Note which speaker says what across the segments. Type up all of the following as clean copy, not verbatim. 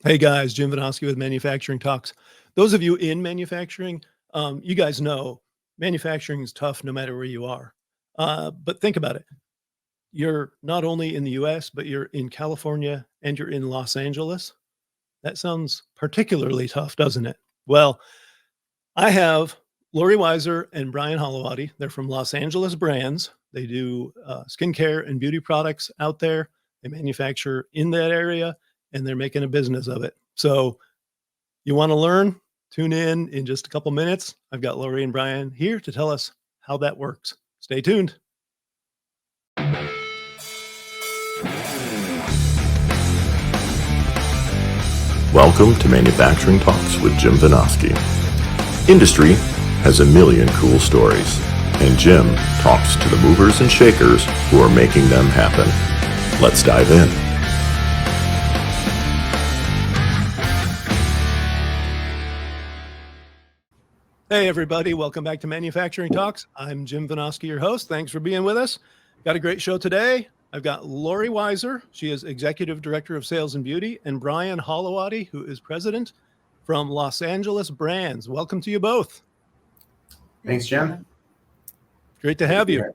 Speaker 1: Hey guys, Jim Vinosky with Manufacturing Talks. Those of you in manufacturing, you guys know manufacturing is tough no matter where you are. But think about it. You're not only in the US, but you're in California and you're in Los Angeles. That sounds particularly tough, doesn't it? Well, I have Lori Waiser and Brian Hollowaty. They're from Los Angeles Brands. They do skincare and beauty products out there. They manufacture in that area and they're making a business of it. So you want to learn? Tune in just a couple minutes. I've got Lori and Brian here to tell us how that works. Stay tuned.
Speaker 2: Welcome to Manufacturing Talks with Jim Vinosky. Industry has a million cool stories, and Jim talks to the movers and shakers who are making them happen. Let's dive in.
Speaker 1: Hey everybody, welcome back to Manufacturing Talks. I'm Jim Vinosky, your host. Thanks for being with us. Got a great show today. I've got Lori Waiser. She is Executive Director of Sales and Beauty, and Brian Hollowaty, who is President from Los Angeles Brands. Welcome to you both.
Speaker 3: Thanks, Jim.
Speaker 1: Great to have you.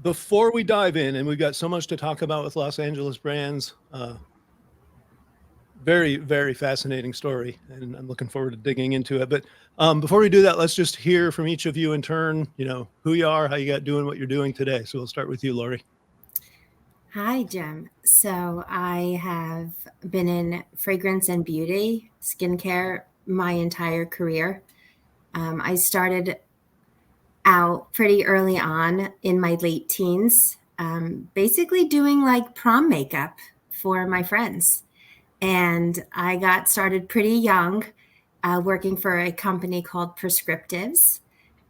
Speaker 1: Before we dive in, and we've got so much to talk about with Los Angeles Brands, very, very fascinating story, and I'm looking forward to digging into it. But before we do that, let's just hear from each of you in turn, who you are, how you got doing what you're doing today. So we'll start with you, Lori.
Speaker 4: Hi, Jim. So I have been in fragrance and beauty, skincare, my entire career. I started out pretty early on in my late teens, basically doing like prom makeup for my friends. And I got started pretty young, working for a company called Prescriptives.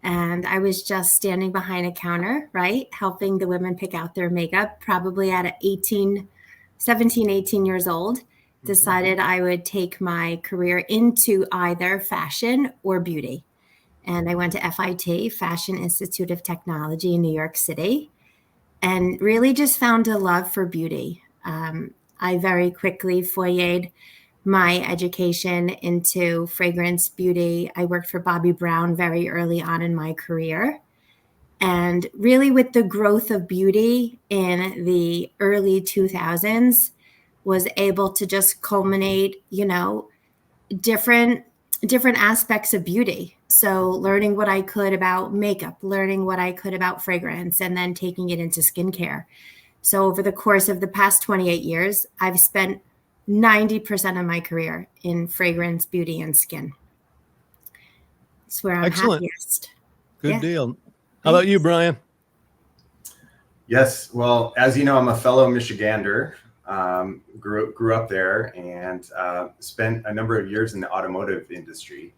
Speaker 4: And I was just standing behind a counter, right, helping the women pick out their makeup, probably at 17, 18 years old. Decided I would take my career into either fashion or beauty. And I went to FIT, Fashion Institute of Technology in New York City, and really just found a love for beauty. I very quickly foyered my education into fragrance beauty. I worked for Bobbi Brown very early on in my career. And really with the growth of beauty in the early 2000s, was able to just culminate, different aspects of beauty. So learning what I could about makeup, learning what I could about fragrance, and then taking it into skincare. So over the course of the past 28 years, I've spent 90% of my career in fragrance, beauty, and skin. It's where I'm happiest.
Speaker 1: Good deal. How about you, Brian?
Speaker 3: Yes. Well, as you know, I'm a fellow Michigander. Grew up there and spent a number of years in the automotive industry.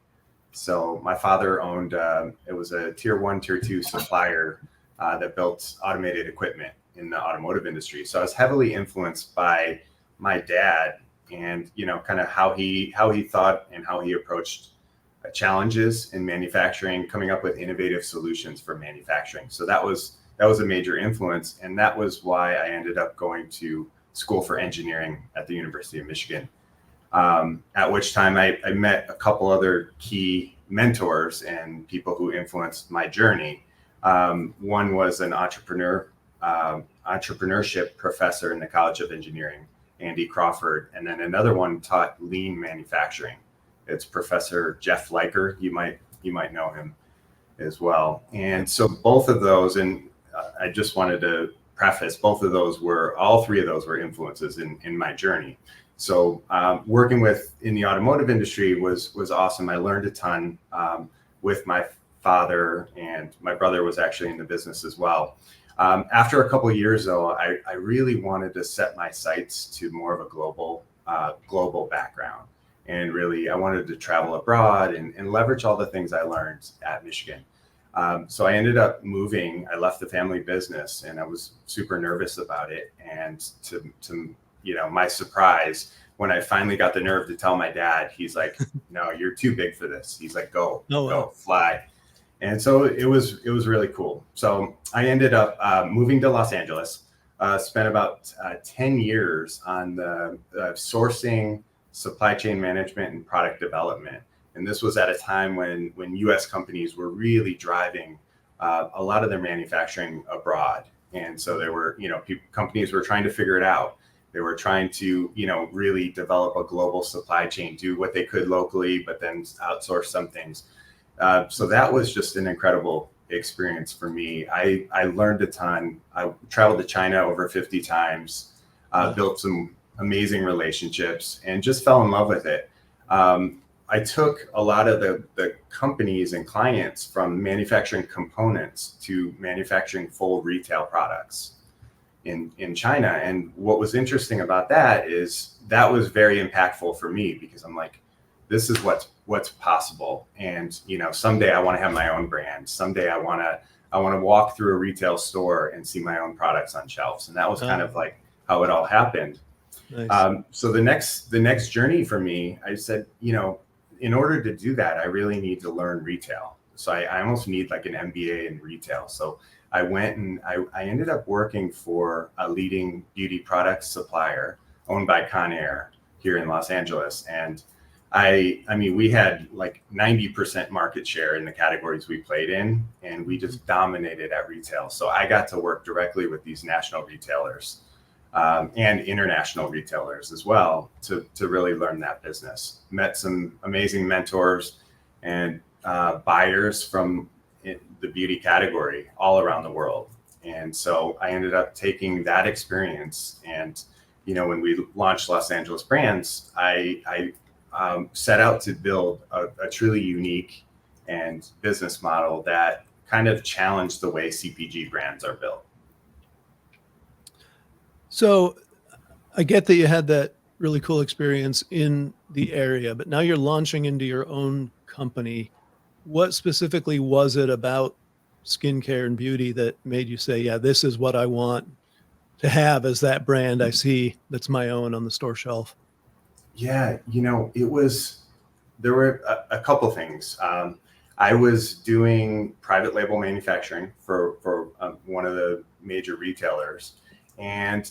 Speaker 3: So my father owned, it was a tier 1, tier 2 supplier that built automated equipment in the automotive industry. So I was heavily influenced by my dad and, kind of how he thought and how he approached challenges in manufacturing, coming up with innovative solutions for manufacturing. So that was a major influence. And that was why I ended up going to school for engineering at the University of Michigan. At which time I met a couple other key mentors and people who influenced my journey. One was an entrepreneurship professor in the College of Engineering, Andy Crawford, and then another one taught lean manufacturing. It's Professor Jeff Leiker. You might know him as well. And so both of those, and I just wanted to preface, all three of those were influences in my journey. So working in the automotive industry was awesome. I learned a ton with my father, and my brother was actually in the business as well. After a couple of years, though, I really wanted to set my sights to more of a global background. And really, I wanted to travel abroad and leverage all the things I learned at Michigan. So I ended up moving. I left the family business, and I was super nervous about it. And to my surprise, when I finally got the nerve to tell my dad, he's like, "No, you're too big for this." He's like, "Go, fly." And so it was really cool. So I ended up moving to Los Angeles. spent about 10 years on the sourcing, supply chain management, and product development. And this was at a time when U.S. companies were really driving a lot of their manufacturing abroad. And so there were, companies were trying to figure it out. They were trying to, really develop a global supply chain, do what they could locally, but then outsource some things. So that was just an incredible experience for me. I learned a ton. I traveled to China over 50 times, built some amazing relationships, and just fell in love with it. I took a lot of the companies and clients from manufacturing components to manufacturing full retail products in China. And what was interesting about that is that was very impactful for me, because I'm like, this is what's possible. And, someday I want to have my own brand. Someday I want to walk through a retail store and see my own products on shelves. And that was kind of like how it all happened.
Speaker 1: Nice.
Speaker 3: So the next journey for me, I said, in order to do that, I really need to learn retail. So I almost need like an MBA in retail. So I went and I ended up working for a leading beauty products supplier owned by Conair here in Los Angeles. And I mean, we had like 90% market share in the categories we played in, and we just dominated at retail. So I got to work directly with these national retailers and international retailers as well to really learn that business. Met some amazing mentors and buyers from the beauty category all around the world. And so I ended up taking that experience. And, when we launched Los Angeles Brands, I set out to build a truly unique and business model that kind of challenged the way CPG brands are built.
Speaker 1: So I get that you had that really cool experience in the area, but now you're launching into your own company. What specifically was it about skincare and beauty that made you say, yeah, this is what I want to have as that brand I see that's my own on the store shelf?
Speaker 3: Yeah, there were a couple things. I was doing private label manufacturing for one of the major retailers. And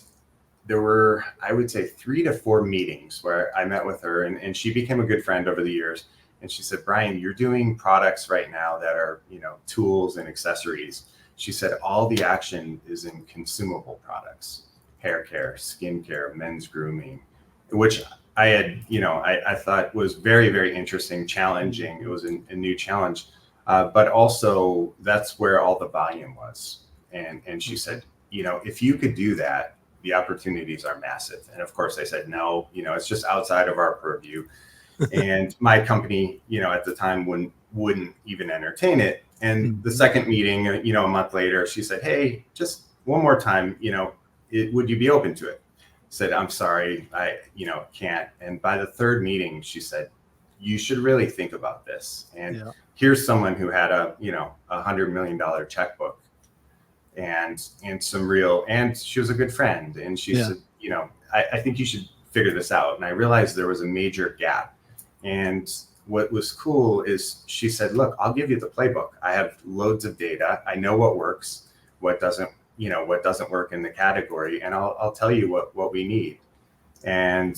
Speaker 3: there were, I would say, 3 to 4 meetings where I met with her, and she became a good friend over the years. And she said, Brian, you're doing products right now that are, tools and accessories. She said, all the action is in consumable products, hair care, skin care, men's grooming, which I had, I thought was very, very interesting, challenging. It was a new challenge, but also that's where all the volume was. And she said, if you could do that, the opportunities are massive. And of course I said, no, it's just outside of our purview. And my company, at the time wouldn't even entertain it. And the second meeting, a month later, she said, hey, just one more time, would you be open to it? I said, I'm sorry, I can't. And by the third meeting, she said, you should really think about this. And here's someone who had a $100 million checkbook and some real, and she was a good friend. And she said, I think you should figure this out. And I realized there was a major gap. And what was cool is she said, look, I'll give you the playbook. I have loads of data. I know what works, what doesn't work in the category. And I'll tell you what we need. And,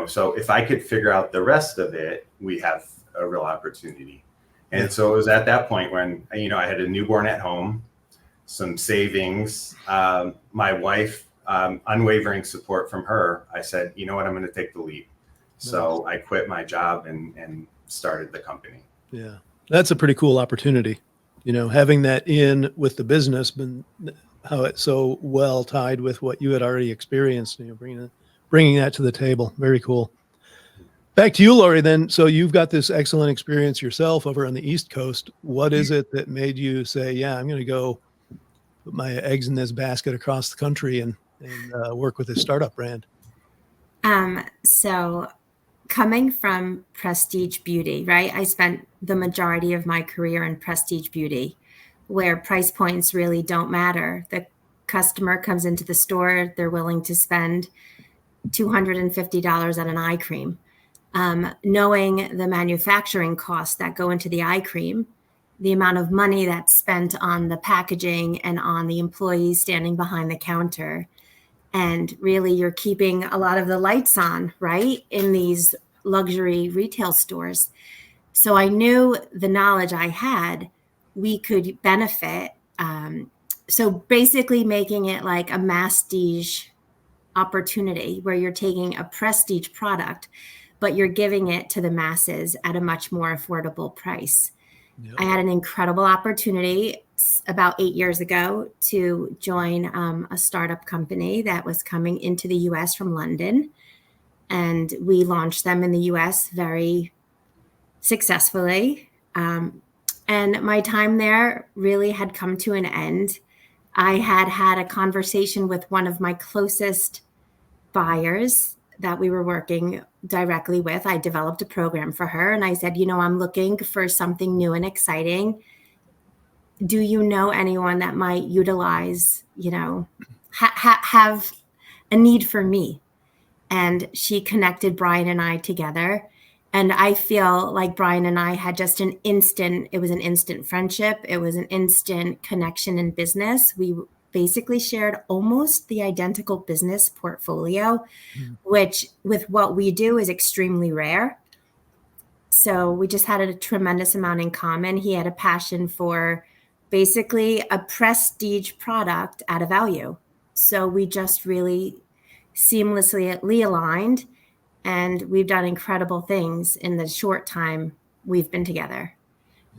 Speaker 3: so if I could figure out the rest of it, we have a real opportunity. And so it was at that point when, I had a newborn at home, some savings, my wife, unwavering support from her. I said, you know what, I'm going to take the leap. So I quit my job and started the company. Yeah.
Speaker 1: That's a pretty cool opportunity, having that in with the business, but how it's so well tied with what you had already experienced, bringing that to the table. Very cool. Back to you, Lori, then. So you've got this excellent experience yourself over on the East Coast. What is it that made you say, yeah, I'm going to go put my eggs in this basket across the country and work with this startup brand?
Speaker 4: So coming from prestige beauty, right? I spent the majority of my career in prestige beauty, where price points really don't matter. The customer comes into the store, they're willing to spend $250 on an eye cream. Knowing the manufacturing costs that go into the eye cream, the amount of money that's spent on the packaging and on the employees standing behind the counter, And really, you're keeping a lot of the lights on, right, in these luxury retail stores. So I knew the knowledge I had, we could benefit. So basically making it like a masstige opportunity where you're taking a prestige product, but you're giving it to the masses at a much more affordable price.
Speaker 1: Yep.
Speaker 4: I had an incredible opportunity about 8 years ago to join a startup company that was coming into the US from London. And we launched them in the US very successfully. And my time there really had come to an end. I had had a conversation with one of my closest buyers that we were working directly with. I developed a program for her and I said, I'm looking for something new and exciting. Do you know anyone that might utilize, have a need for me? And she connected Brian and I together. And I feel like Brian and I had just it was an instant friendship. It was an instant connection in business. We basically shared almost the identical business portfolio, which with what we do is extremely rare. So we just had a tremendous amount in common. He had a passion for basically a prestige product at a value. So we just really seamlessly aligned, and we've done incredible things in the short time we've been together.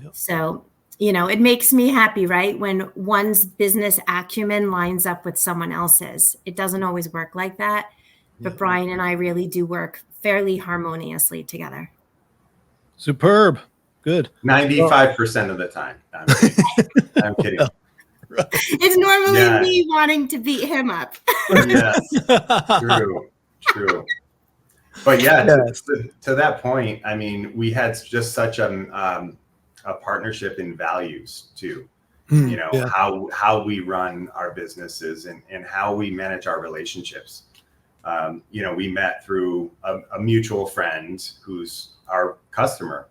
Speaker 1: Yep.
Speaker 4: So, it makes me happy, right? When one's business acumen lines up with someone else's. It doesn't always work like that, but Brian and I really do work fairly harmoniously together.
Speaker 1: Superb. Good.
Speaker 3: 95% of the time. I'm kidding. I'm kidding.
Speaker 1: Right.
Speaker 4: It's normally me wanting to beat him up.
Speaker 3: Yes, true. But to that point, I mean, we had just such a partnership in values too. How we run our businesses and how we manage our relationships. We met through a mutual friend who's our customer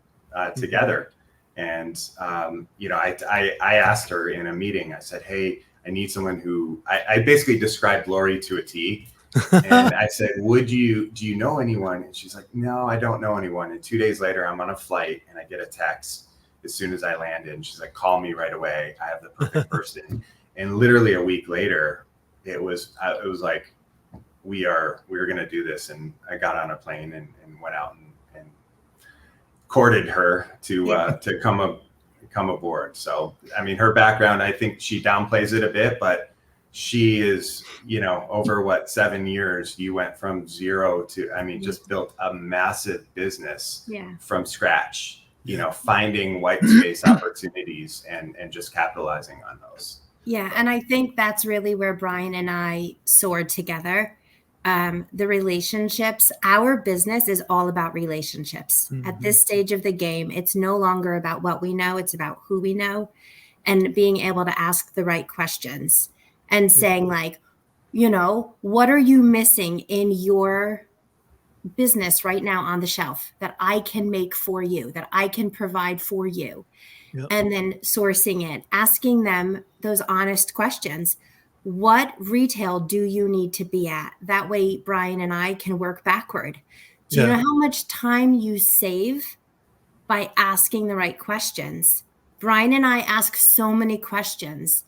Speaker 3: together. And, I asked her in a meeting, I said, hey, I need someone who I basically described Lori to a T. And I said, do you know anyone? And she's like, no, I don't know anyone. And 2 days later, I'm on a flight and I get a text as soon as I landed. And she's like, call me right away. I have the perfect person. And literally a week later, it was like, we are going to do this. And I got on a plane and went out and courted her to come aboard. So, I mean, her background, I think she downplays it a bit, but she is, over 7 years, you went from zero to, just built a massive business from scratch, finding white space opportunities and just capitalizing on those.
Speaker 4: Yeah. And I think that's really where Brian and I soared together. The relationships, our business is all about relationships. Mm-hmm. At this stage of the game, it's no longer about what we know, it's about who we know, and being able to ask the right questions and saying like, what are you missing in your business right now on the shelf that I can make for you, that I can provide for you? Yep. And then sourcing it, asking them those honest questions. What retail do you need to be at? That way, Brian and I can work backward. Do you know how much time you save by asking the right questions? Brian and I ask so many questions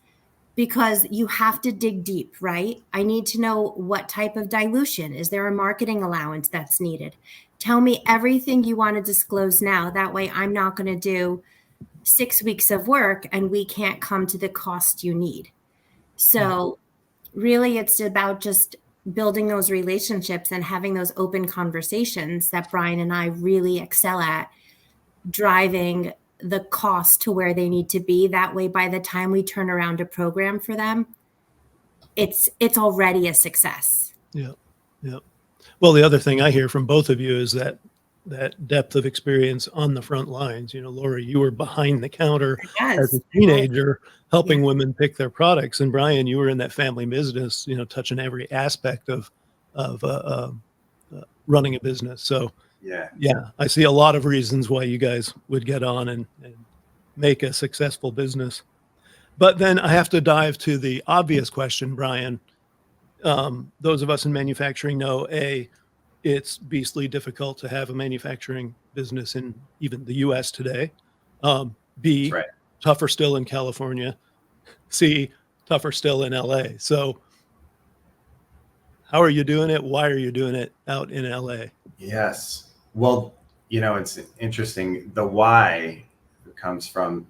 Speaker 4: because you have to dig deep, right? I need to know what type of dilution. Is there a marketing allowance that's needed? Tell me everything you want to disclose now. That way, I'm not going to do 6 weeks of work and we can't come to the cost you need. So really, it's about just building those relationships and having those open conversations that Brian and I really excel at, driving the cost to where they need to be. That way, by the time we turn around a program for them, it's already a success.
Speaker 1: Yeah. Well, the other thing I hear from both of you is that depth of experience on the front lines. Lori, you were behind the counter as a teenager, helping women pick their products. And Brian, you were in that family business, touching every aspect of running a business. So I see a lot of reasons why you guys would get on and make a successful business. But then I have to dive to the obvious question, Brian. those of us in manufacturing know, it's beastly difficult to have a manufacturing business in even the US today.
Speaker 3: That's
Speaker 1: B,
Speaker 3: right.
Speaker 1: tougher still in California. C, tougher still in LA. So how are you doing it? Why are you doing it out in LA?
Speaker 3: Yes. Well, it's interesting. The why comes from,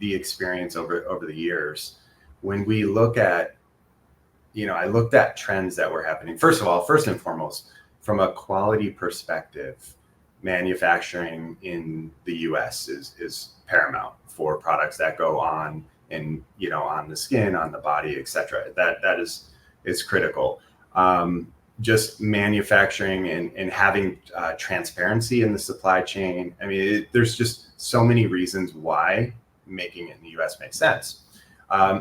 Speaker 3: the experience over the years. When we look at, I looked at trends that were happening. First of all, first and foremost, from a quality perspective, manufacturing in the US is paramount for products that go on and, on the skin, on the body, etc. That is critical. Just manufacturing and having transparency in the supply chain. I mean, there's just so many reasons why making it in the US makes sense.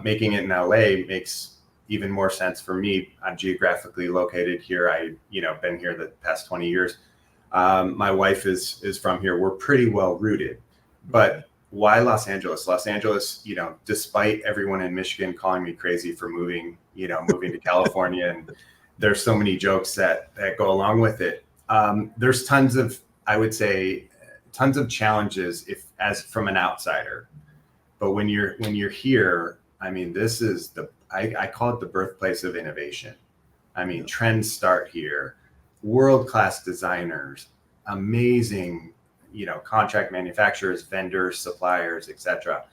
Speaker 3: Making it in LA makes even more sense for me. I'm geographically located here. Been here the past 20 years. My wife is from here. We're pretty well rooted. But why Los Angeles? Los Angeles, despite everyone in Michigan calling me crazy for moving to California, and there's so many jokes that go along with it. There's tons of challenges as from an outsider. But when you're here, I mean, this is I call it the birthplace of innovation. I mean, trends start here. World-class designers, amazing, contract manufacturers, vendors, suppliers, etc.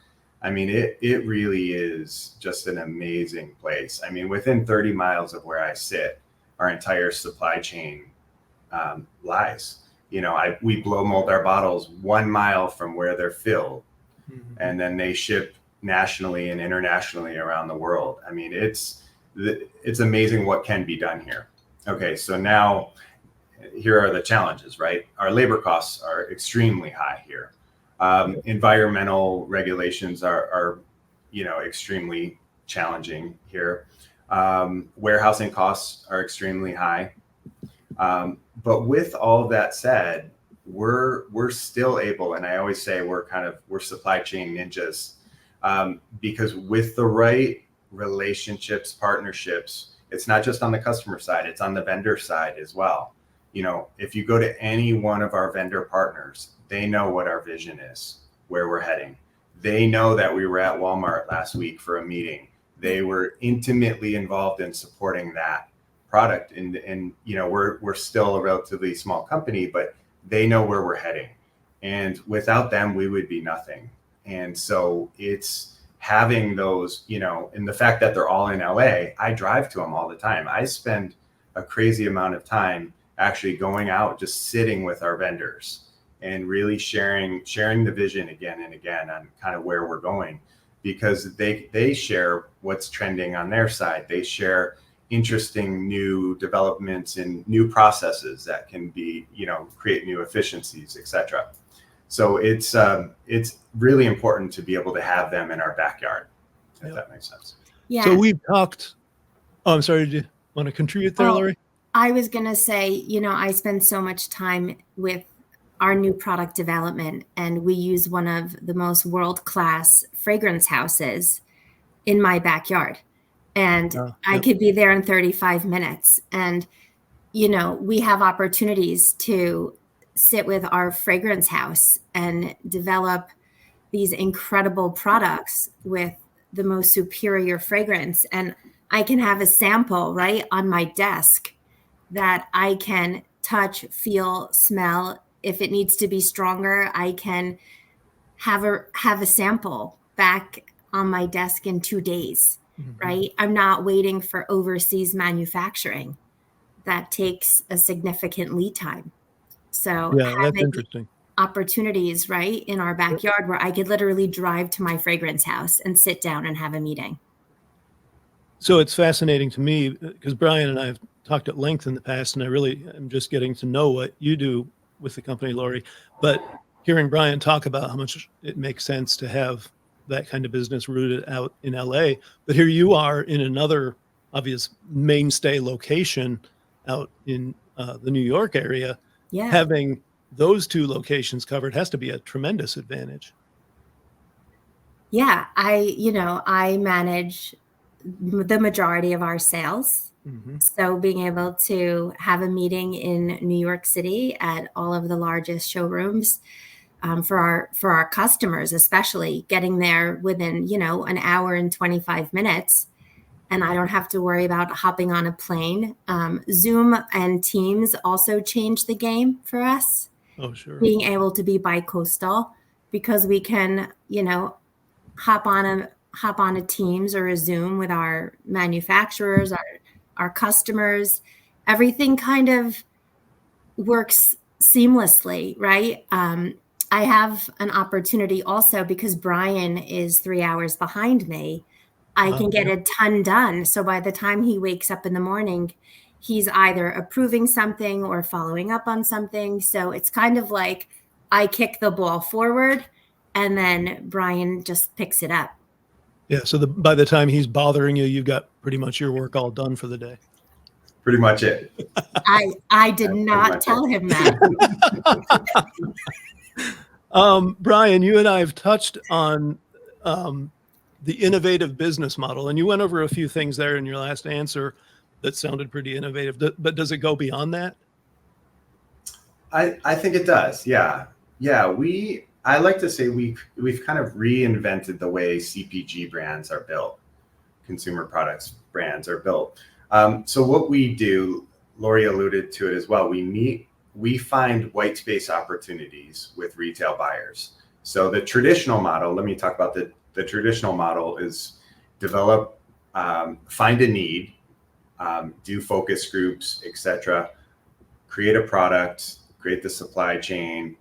Speaker 3: I mean, it really is just an amazing place. I mean, within 30 miles of where I sit, our entire supply chain lies. We blow mold our bottles 1 mile from where they're filled, and then they ship nationally and internationally around the world. I mean, it's amazing what can be done here. Okay, so now here are the challenges, right? Our labor costs are extremely high here. Environmental regulations are extremely challenging here. Warehousing costs are extremely high. But with all that said, we're still able, and I always say we're supply chain ninjas, because with the right relationships, partnerships, it's not just on the customer side, it's on the vendor side as well. If you go to any one of our vendor partners, they know what our vision is, where we're heading. They know that we were at Walmart last week for a meeting. They were intimately involved in supporting that product. And we're still a relatively small company, but they know where we're heading. And without them, we would be nothing. And so it's having those, and the fact that they're all in LA, I drive to them all the time. I spend a crazy amount of time actually going out, just sitting with our vendors and really sharing the vision again and again on kind of where we're going, because they share what's trending on their side. They share interesting new developments and new processes that can be, create new efficiencies, etc. So it's really important to be able to have them in our backyard, if that makes sense.
Speaker 4: Yeah.
Speaker 1: So we've talked. Oh, I'm sorry. Did you want to contribute there, Lori?
Speaker 4: I was going to say, I spend so much time with our new product development, and we use one of the most world-class fragrance houses in my backyard. And I could be there in 35 minutes. And, we have opportunities to sit with our fragrance house and develop these incredible products with the most superior fragrance. And I can have a sample right on my desk that I can touch, feel, smell. If it needs to be stronger, I can have a sample back on my desk in 2 days, right? I'm not waiting for overseas manufacturing. That takes a significant lead time. So
Speaker 1: that's interesting.
Speaker 4: Opportunities, right, in our backyard where I could literally drive to my fragrance house and sit down and have a meeting.
Speaker 1: So it's fascinating to me because Brian and I have talked at length in the past, and I really am just getting to know what you do with the company, Lori. But hearing Brian talk about how much it makes sense to have that kind of business rooted out in LA, but here you are in another obvious mainstay location out in the New York area.
Speaker 4: Yeah.
Speaker 1: Having those two locations covered has to be a tremendous advantage.
Speaker 4: Yeah, I manage the majority of our sales. So being able to have a meeting in New York City at all of the largest showrooms, for our customers, especially getting there within, an hour and 25 minutes. And I don't have to worry about hopping on a plane. Zoom and Teams also changed the game for us,
Speaker 1: Oh, sure.
Speaker 4: being able to be bi-coastal, because we can, hop on a Teams or a Zoom with our manufacturers, our customers. Everything kind of works seamlessly, right? I have an opportunity also, because Brian is 3 hours behind me. I can get a ton done. So by the time he wakes up in the morning, he's either approving something or following up on something. So it's kind of like I kick the ball forward and then Brian just picks it up.
Speaker 1: Yeah. So by the time he's bothering you, you've got pretty much your work all done for the day.
Speaker 3: Pretty much it.
Speaker 4: I did not tell him that.
Speaker 1: Brian, you and I have touched on the innovative business model, and you went over a few things there in your last answer that sounded pretty innovative. But does it go beyond that?
Speaker 3: I think it does. Yeah. I like to say we've kind of reinvented the way CPG brands are built, consumer products brands are built. So what we do, Lori alluded to it as well. We find white space opportunities with retail buyers. So the traditional model, let me talk about the traditional model is develop, find a need, do focus groups, etc., create a product, create the supply chain,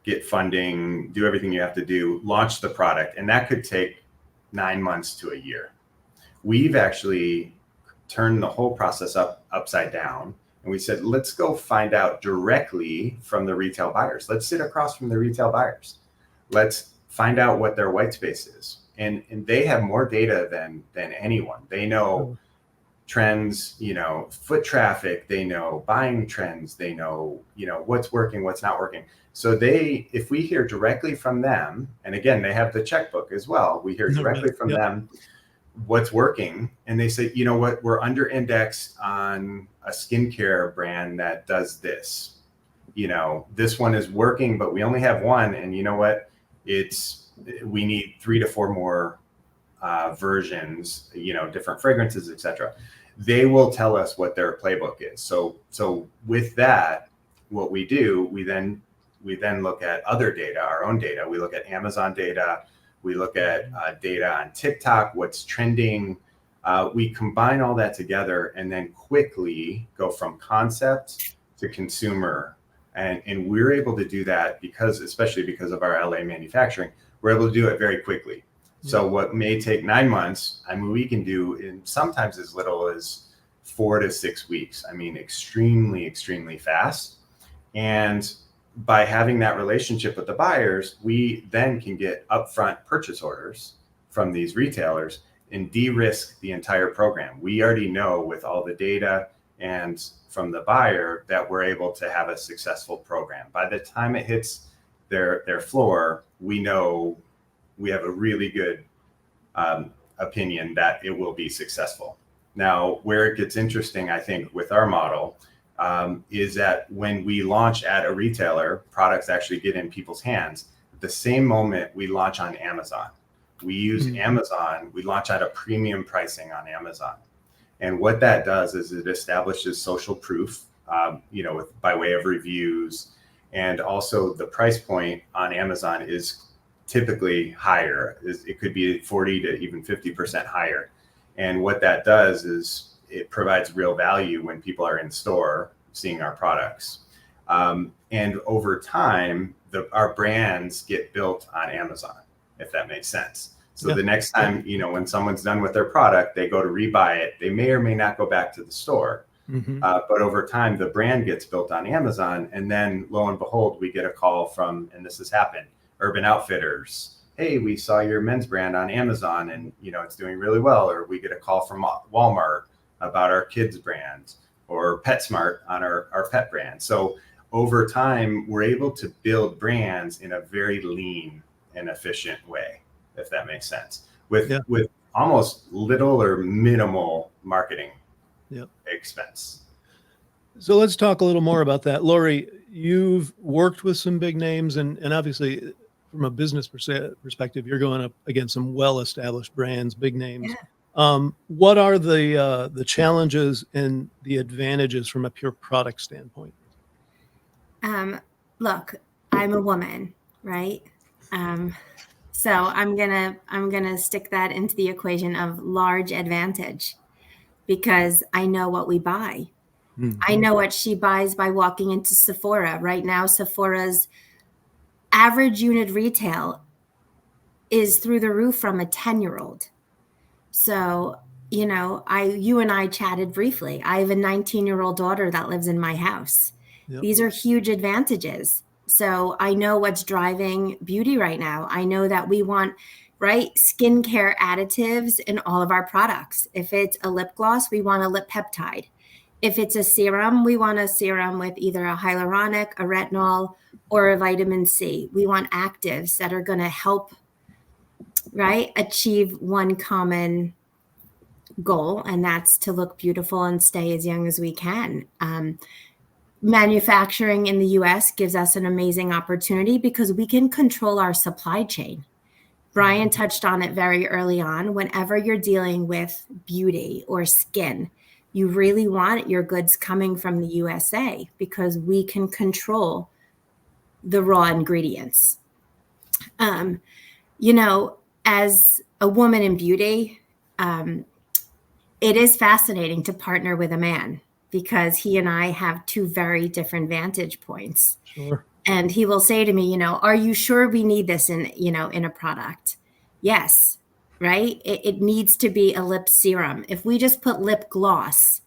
Speaker 3: get funding, do everything you have to do, launch the product. And that could take 9 months to a year. We've actually turned the whole process upside down. And we said, let's go find out directly from the retail buyers. Let's sit across from the retail buyers. Let's find out what their white space is. And they have more data than anyone. They know trends, foot traffic, they know buying trends, they know, what's working, what's not working. So if we hear directly from them, and again, they have the checkbook as well, we hear directly from them what's working, and they say, you know what, we're under indexed on a skincare brand that does this. This one is working, but we only have one, and you know what, we need 3 to 4 more versions, different fragrances, etc. They will tell us what their playbook is. So with that, what we do, we then look at other data, our own data. We look at Amazon data. We look at data on TikTok, what's trending. We combine all that together and then quickly go from concept to consumer. And we're able to do that especially because of our LA manufacturing, we're able to do it very quickly. So what may take 9 months, we can do in sometimes as little as 4 to 6 weeks. Extremely, extremely fast. And by having that relationship with the buyers, we then can get upfront purchase orders from these retailers and de-risk the entire program. We already know with all the data and from the buyer that we're able to have a successful program. By the time it hits their floor, we know we have a really good opinion that it will be successful. Now, where it gets interesting, I think, with our model is that when we launch at a retailer, products actually get in people's hands. At the same moment we launch on Amazon. We use Amazon, we launch at a premium pricing on Amazon. And what that does is it establishes social proof, by way of reviews. And also the price point on Amazon is typically higher. It could be 40 to even 50% higher. And what that does is it provides real value when people are in store seeing our products. And over time, our brands get built on Amazon, if that makes sense. So the next time, when someone's done with their product, they go to rebuy it. They may or may not go back to the store. But over time, the brand gets built on Amazon. And then lo and behold, we get a call from, and this has happened, Urban Outfitters. Hey, we saw your men's brand on Amazon and, it's doing really well. Or we get a call from Walmart about our kids brand, or PetSmart on our pet brand. So over time, we're able to build brands in a very lean and efficient way, if that makes sense, with almost little or minimal marketing.
Speaker 1: Yep.
Speaker 3: expense.
Speaker 1: So let's talk a little more about that. Lori, you've worked with some big names, and obviously from a business perspective, you're going up against some well-established brands, big names.
Speaker 4: Yeah.
Speaker 1: What are the challenges and the advantages from a pure product standpoint?
Speaker 4: Look, I'm a woman, right? So I'm gonna stick that into the equation of large advantage because I know what we buy. I know what she buys by walking into Sephora. Right now, Sephora's average unit retail is through the roof from a 10-year-old. So, you and I chatted briefly. I have a 19-year-old daughter that lives in my house.
Speaker 1: Yep.
Speaker 4: These are huge advantages. So I know what's driving beauty right now. I know that we want, right, skincare additives in all of our products. If it's a lip gloss, we want a lip peptide. If it's a serum, we want a serum with either a hyaluronic, a retinol, or a vitamin C. We want actives that are going to help, right, achieve one common goal, and that's to look beautiful and stay as young as we can. Manufacturing in the US gives us an amazing opportunity because we can control our supply chain. Brian touched on it very early on. Whenever you're dealing with beauty or skin, you really want your goods coming from the USA because we can control the raw ingredients. As a woman in beauty, it is fascinating to partner with a man because he and I have two very different vantage points.
Speaker 1: Sure.
Speaker 4: And he will say to me, are you sure we need this in a product? Yes, right? It needs to be a lip serum. If we just put lip gloss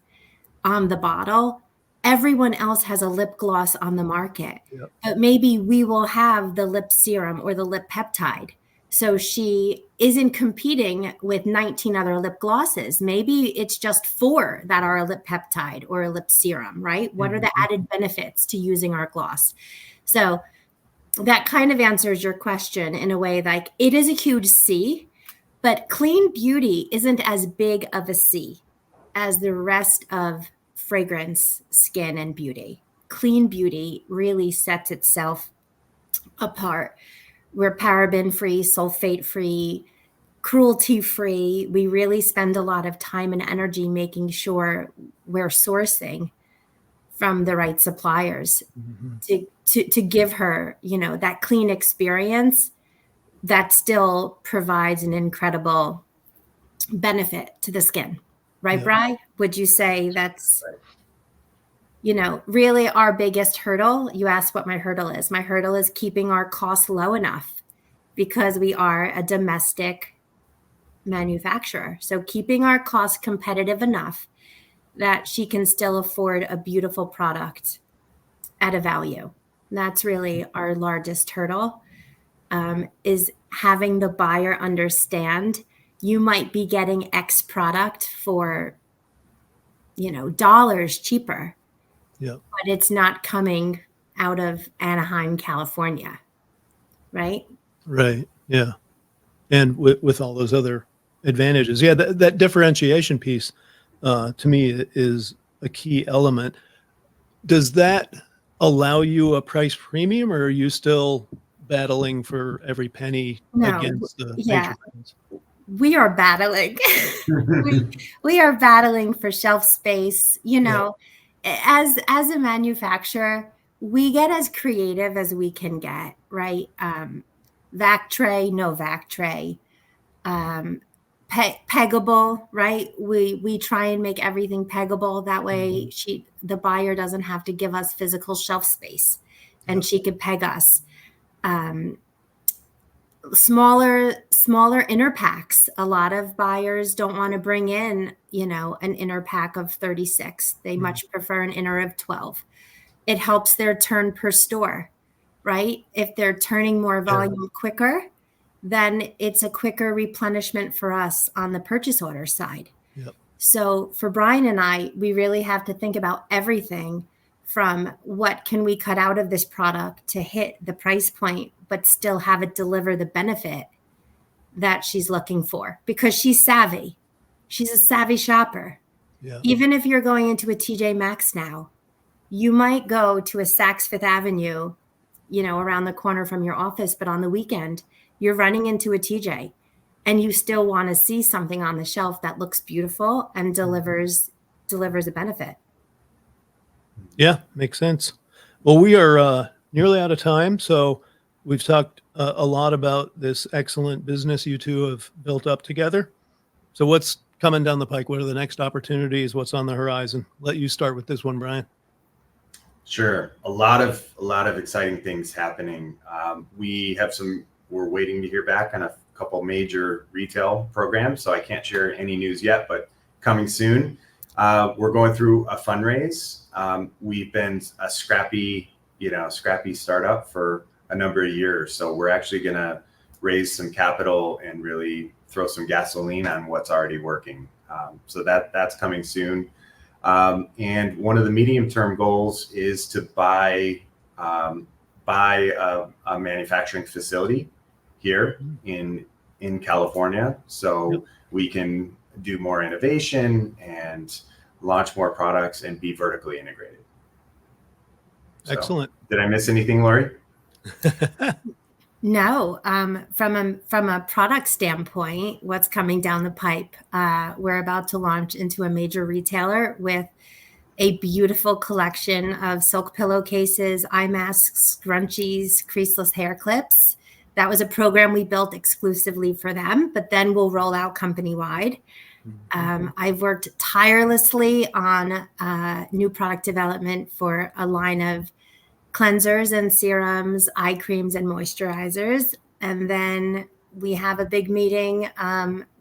Speaker 4: on the bottle, everyone else has a lip gloss on the market.
Speaker 1: Yep.
Speaker 4: But maybe we will have the lip serum or the lip peptide. So she isn't competing with 19 other lip glosses. Maybe it's just 4 that are a lip peptide or a lip serum, right? What are the added benefits to using our gloss? So that kind of answers your question in a way like it is a huge C, but clean beauty isn't as big of a C as the rest of fragrance, skin, and beauty. Clean beauty really sets itself apart. We're paraben-free, sulfate-free, cruelty-free. We really spend a lot of time and energy making sure we're sourcing from the right suppliers to give her, that clean experience that still provides an incredible benefit to the skin. Right,
Speaker 1: Yeah.
Speaker 4: Bri? Would you say that's, really our biggest hurdle? You asked what my hurdle is. My hurdle is keeping our costs low enough because we are a domestic manufacturer. So keeping our costs competitive enough that she can still afford a beautiful product at a value. That's really our largest hurdle, is having the buyer understand you might be getting X product for, dollars cheaper,
Speaker 1: Yep.
Speaker 4: but it's not coming out of Anaheim, California, right?
Speaker 1: Right. Yeah. And with all those other advantages. Yeah. That differentiation piece, to me, is a key element. Does that allow you a price premium, or are you still battling for every penny
Speaker 4: No.
Speaker 1: against the
Speaker 4: Yeah.
Speaker 1: major brands?
Speaker 4: We are battling. we are battling for shelf space. As a manufacturer, we get as creative as we can get, right? Vac tray, no vac tray, peggable, right? We try and make everything peggable. That way, the buyer doesn't have to give us physical shelf space, and she could peg us. Smaller inner packs. A lot of buyers don't want to bring in, an inner pack of 36. They much prefer an inner of 12. It helps their turn per store, right? If they're turning more volume quicker, then it's a quicker replenishment for us on the purchase order side.
Speaker 1: Yep.
Speaker 4: So for Brian and I, we really have to think about everything from what can we cut out of this product to hit the price point, but still have it deliver the benefit that she's looking for, because she's savvy. She's a savvy shopper.
Speaker 1: Yeah.
Speaker 4: Even if you're going into a TJ Maxx now, you might go to a Saks Fifth Avenue, around the corner from your office, but on the weekend, you're running into a TJ and you still want to see something on the shelf that looks beautiful and delivers a benefit.
Speaker 1: Yeah, makes sense. Well, we are nearly out of time, so we've talked a lot about this excellent business you two have built up together. So what's coming down the pike? What are the next opportunities? What's on the horizon? Let you start with this one, Brian.
Speaker 3: Sure. A lot of exciting things happening. We're waiting to hear back on a couple major retail programs, so I can't share any news yet, but coming soon. We're going through a fundraise. We've been a scrappy startup for a number of years. So we're actually going to raise some capital and really throw some gasoline on what's already working. So that's coming soon. And one of the medium-term goals is to buy a manufacturing facility here in California, so we can do more innovation and launch more products and be vertically integrated. So,
Speaker 1: excellent.
Speaker 3: Did I miss anything, Lori?
Speaker 4: No, from a product standpoint, what's coming down the pipe? We're about to launch into a major retailer with a beautiful collection of silk pillowcases, eye masks, scrunchies, creaseless hair clips. That was a program we built exclusively for them, but then we'll roll out company-wide. I've worked tirelessly on new product development for a line of cleansers and serums, eye creams and moisturizers. And then we have a big meeting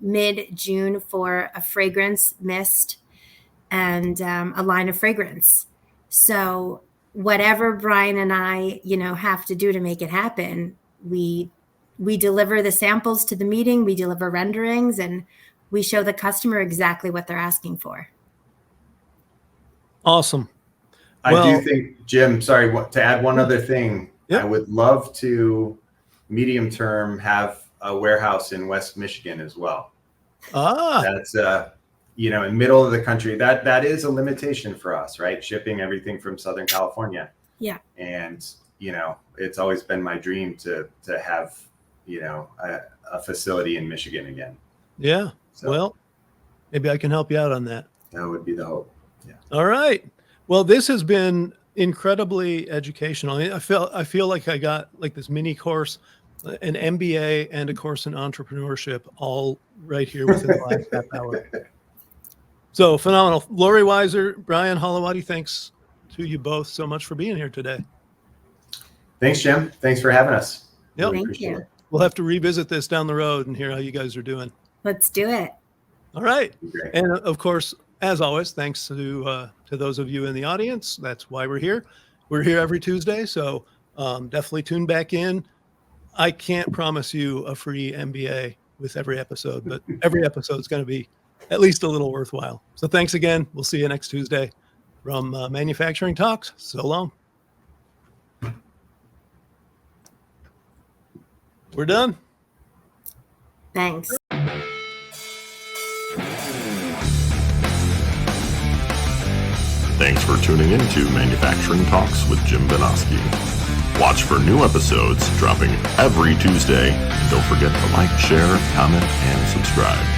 Speaker 4: mid-June for a fragrance mist and a line of fragrance. So whatever Brian and I, have to do to make it happen, we deliver the samples to the meeting, we deliver renderings, and we show the customer exactly what they're asking for.
Speaker 1: Awesome.
Speaker 3: I do think, Jim, sorry, to add one other thing.
Speaker 1: Yep.
Speaker 3: I would love to medium term have a warehouse in West Michigan as well. That's in middle of the country. That is a limitation for us, right? Shipping everything from Southern California.
Speaker 4: Yeah.
Speaker 3: And it's always been my dream to have a facility in Michigan again.
Speaker 1: Yeah.
Speaker 3: So,
Speaker 1: well, maybe I can help you out on that.
Speaker 3: That would be the hope. Yeah.
Speaker 1: All right. Well, this has been incredibly educational. I feel like I got like this mini course, an MBA and a course in entrepreneurship, all right here within the last half hour. So phenomenal. Lori Waiser, Brad Hollowaty, thanks to you both so much for being here today.
Speaker 3: Thanks, Jim. Thanks for having us.
Speaker 1: Yep.
Speaker 3: Really
Speaker 4: Thank you.
Speaker 3: it.
Speaker 1: We'll have to revisit this down the road and hear how you guys are doing.
Speaker 4: Let's do it.
Speaker 1: All right.
Speaker 3: Great.
Speaker 1: And of course, as always, thanks to those of you in the audience. That's why we're here. We're here every Tuesday, so definitely tune back in. I can't promise you a free MBA with every episode, but every episode is going to be at least a little worthwhile. So thanks again. We'll see you next Tuesday from Manufacturing Talks. So long. We're done.
Speaker 4: Thanks.
Speaker 2: Thanks for tuning in to Manufacturing Talks with Jim Benoski. Watch for new episodes dropping every Tuesday. And don't forget to like, share, comment, and subscribe.